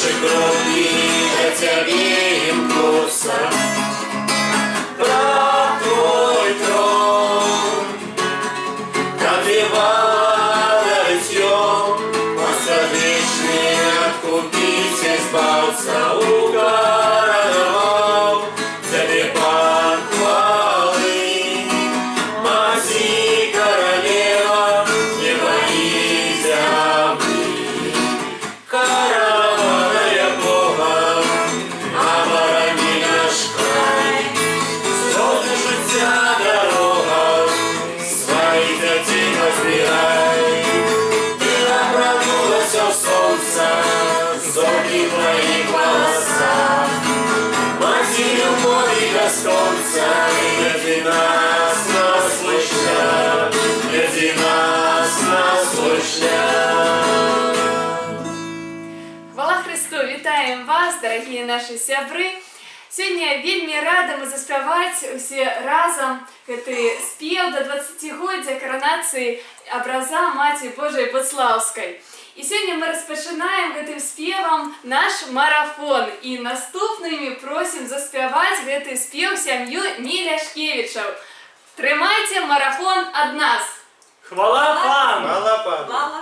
наши крові для тебе імкнуться. Про твой трон пробивала рытьем, Посадочный откупитель сбался у городов. Тебе похвалы, Маси королева, не боись земли. Караванная Бога, оборони наш край. Золото життя дорога, своих детей разбирай. Ты обратилась в солнце, зорки твои голоса. Мати любови Господца, веди нас на свой шлях, веди нас на свой шлях. Хвала Христу! Вітаємо вас, дорогі наші сябри! Сьогодні вельми рада ми заспівати усі разом цей спів до 20-годдя коронації образа Матері Божої Поцлавської. І сьогодні ми розпочинаємо цим співом наш марафон. І наступними просимо заспівати цей спів сім'ю Міляшкевичів. Тримайте марафон від нас! Хвала Пану! Хвала Пану! Хвала